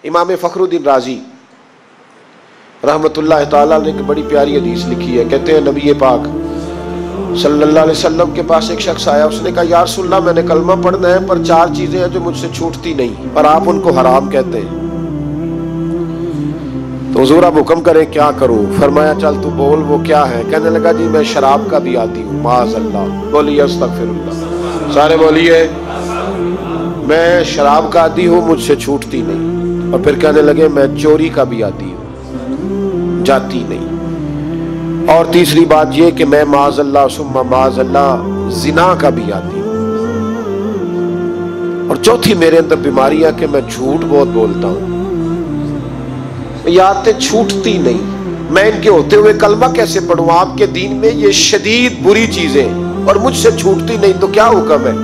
इमाम फखरुद्दीन राजी रहमतुल्लाह ताला ने एक बड़ी प्यारी हदीस लिखी है। कहते हैं नबी पाक सल्लल्लाहु अलैहि वसल्लम के पास एक शख्स आया, उसने कहा या रसूलल्लाह मैंने कलमा पढ़ना है पर 4 चीजें हैं जो मुझसे छूटती नहीं और आप उनको हराम कहते हैं, तो हुजूर आप हुक्म करें क्या करूं? फरमाया चल तू बोल वो क्या है? कहने लगा जी मैं शराब का भी आती हूँ। माज़अल्लाह, बोलिए अस्तगफिरुल्लाह, सारे बोलिए मैं शराब का आदी हूँ, मुझसे छूटती नहीं। और फिर कहने लगे मैं चोरी का भी आदी हूँ, जाती नहीं। और तीसरी बात ये कि मैं माज़अल्लाह सुम्मा माज़अल्लाह जिना का भी आदी हूँ। और चौथी मेरे अंदर बीमारी है कि मैं झूठ बहुत बोलता हूँ, ये आदतें छूटती नहीं। मैं इनके होते हुए कलमा कैसे पढ़ूं? आपके दीन में ये शदीद बुरी चीजें और मुझसे छूटती नहीं, तो क्या हुक्म है?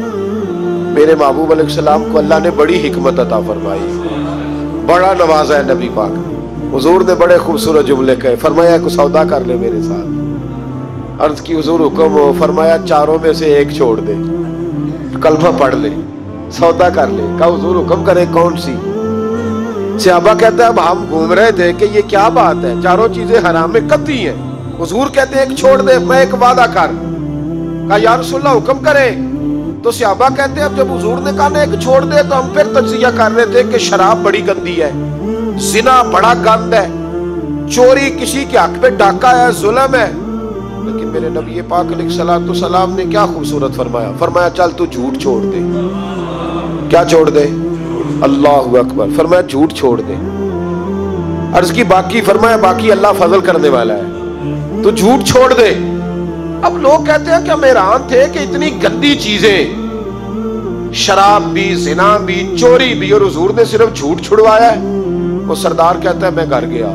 मेरे महबूब अलैहिस्सलाम को अल्लाह ने बड़ी हिकमत अता फरमाई, बड़ा नवाजा है नबी पाक। हुजूर ने बड़े खूबसूरत जुमले कहे, फरमाया कुछ सौदा कर ले मेरे साथ। अर्ज की हुजूर हुक्म हो? फरमाया चारों में से एक छोड़ दे, कलमा पढ़ ले, सौदा कर ले। कहा हुजूर हुक्म करे कौन सी? सहाबा कहते हैं अब हम घूम रहे थे कि ये क्या बात है, चारों चीजें हराम में कतई हैं। हुजूर कहते हैं एक छोड़ दे, मैं एक वादा कर। कहा या रसूलल्लाह हुक्म करे? तो सहाबा कहते हैं अब जब हुजूर ने कहा ना एक छोड़ दे, तो हम फिर तज्जिया कर रहे थे कि शराब बड़ी गंदी है, जिना बड़ा गंद है, चोरी किसी के हक पे डाका है, जुल्म है। लेकिन मेरे नबी पाक अलैहिस्सलातु सलाम ने क्या खूबसूरत फरमाया, फरमाया चल तू झूठ छोड़ दे। क्या छोड़ दे? अल्लाहु अकबर। फरमाया झूठ छोड़ दे। अर्ज की बाकी? फरमाया बाकी अल्लाह फजल करने वाला है, तो झूठ छोड़ दे। अब लोग कहते हैं कि हम हैरान थे कि इतनी गंदी चीजें, शराब भी, जिना भी, चोरी भी, और हुजूर ने सिर्फ झूठ छुड़वाया है। वो सरदार कहता है मैं घर गया,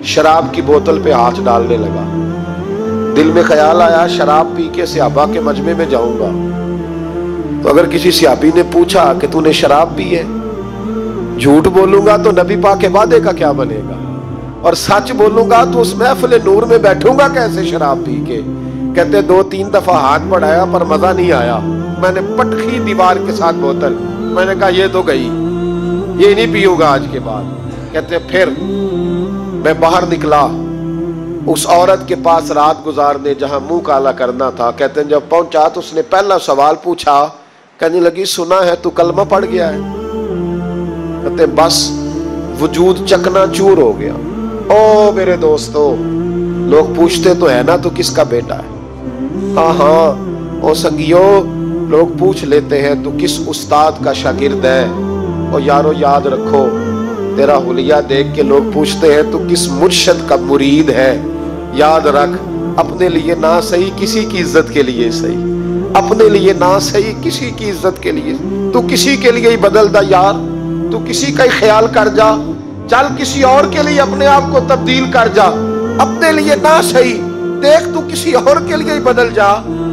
शराब की बोतल पे हाथ डालने लगा, दिल में ख्याल आया शराब पी के सहाबा के मजमे में जाऊंगा, तो अगर किसी सहाबी ने पूछा कि तूने शराब पी है, झूठ बोलूंगा तो नबी पाक के वादे का क्या बनेगा, और सच बोलूंगा तो उस महफिल नूर में बैठूंगा कैसे शराब पी के? कहते 2-3 दफा हाथ बढ़ाया पर मजा नहीं आया, मैंने पटखी दीवार के साथ बोतल, मैंने कहा ये तो गई, ये नहीं पीऊंगा आज के बाद। कहते फिर मैं बाहर निकला उस औरत के पास रात गुजारने जहां मुंह काला करना था। कहते हैं जब पहुंचा तो उसने पहला सवाल पूछा, कहने लगी सुना है तू कलमा पढ़ गया है? कहते बस वजूद चकनाचूर हो गया। ओ मेरे दोस्तों, लोग पूछते तो है ना तू किसका बेटा है? हाँ हाँ ओ संगियो, लोग पूछ लेते हैं तू किस उस्ताद का शागिर्द है। और यारो याद रखो, तेरा हुलिया देख के लोग पूछते हैं तू किस मुर्शद का मुरीद है। याद रख, अपने लिए ना सही किसी की इज्जत के लिए सही, अपने लिए ना सही किसी की इज्जत के लिए, तू किसी के लिए ही बदल दा यार, तू किसी का ही ख्याल कर जा, चल किसी और के लिए अपने आप को तब्दील कर जा। अपने लिए ना सही, देख तू किसी और के लिए ही बदल जा,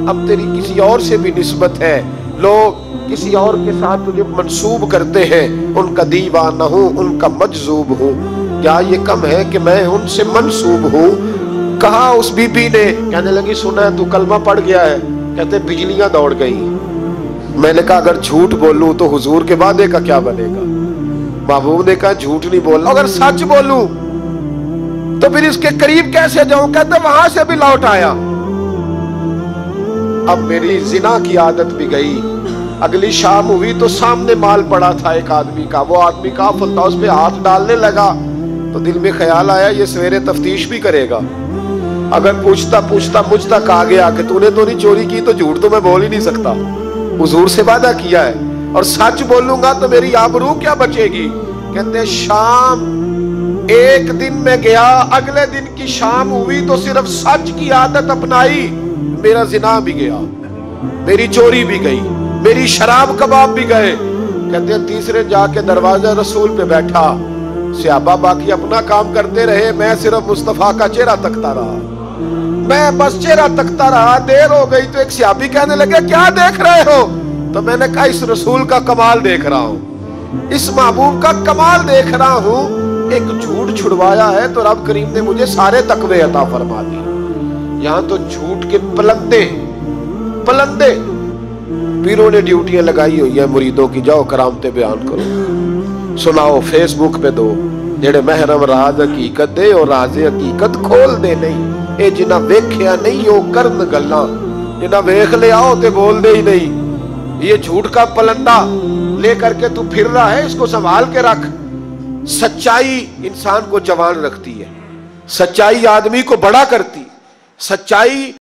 अब तेरी किसी और से भी निस्बत है। लोग किसी और के साथ तुझे मंसूब करते हैं, उनका दीवाना हूँ, उनका मजजूब हूँ। क्या ये कम है कि मैं उनसे मंसूब हूँ? कहा उस बीबी ने, कहने लगी सुना है तू कलमा पढ़ गया है? कहते बिजलियां दौड़ गई। मैंने कहा अगर झूठ बोलूं तो हुजूर के वादे का क्या बनेगा? महबूब ने कहा झूठ नहीं बोलना, अगर सच बोलूं तो फिर इसके करीब कैसे जाऊं? कहते वहां से भी लौट आया। अब मेरी जिना की आदत भी गई। अगली शाम हुई तो सामने माल पड़ा था एक आदमी का, वो आदमी काफिल था, उस पे हाथ डालने लगा तो दिल में ख्याल आया ये सवेरे तफ्तीश भी करेगा। अगर पूछता पूछता मुझ तक आ गया कि तूने तो नहीं चोरी की, तो झूठ तो मैं बोल ही नहीं सकता, हुजूर से वादा किया है, और सच बोलूंगा तो मेरी आबरू क्या बचेगी। कहते शाम एक दिन में गया, अगले दिन की शाम हुई तो सिर्फ सच की आदत अपनाई, मेरा जिना भी गया, मेरी चोरी भी गई, मेरी शराब कबाब भी गए। कहते तीसरे जाके दरवाजा रसूल पे बैठा, सहाबा बाकी अपना काम करते रहे, मैं सिर्फ मुस्तफा का चेहरा तकता रहा, मैं बस चेहरा तकता रहा। देर हो गई तो एक सहाबी कहने लगे क्या देख रहे हो? तो मैंने कहा इस रसूल का कमाल देख रहा हूँ, इस महबूब का कमाल देख रहा हूँ। एक झूठ छुड़वाया है तो रब करीम ने मुझे सारे तकवे अता फरमा दिए। यहाँ तो झूठ के पलंदे पीरों ने ड्यूटियां लगाई हुई है मुरीदों की, जाओ करामतें बयान करो। सुनाओ फेसबुक पे दो जेड़े महरम राज हकीकत दे और राजे हकीकत खोल दे नहीं। ये जिन्ना वेख्या नहीं वो करन गल्लां, जिन्ना वेख लिया हो ते बोल दे ही नहीं। ये झूठ का पलंदा लेकर के तू फिर रहा है, इसको संभाल के रख। सच्चाई इंसान को जवान रखती है, सच्चाई आदमी को बड़ा करती, सच्चाई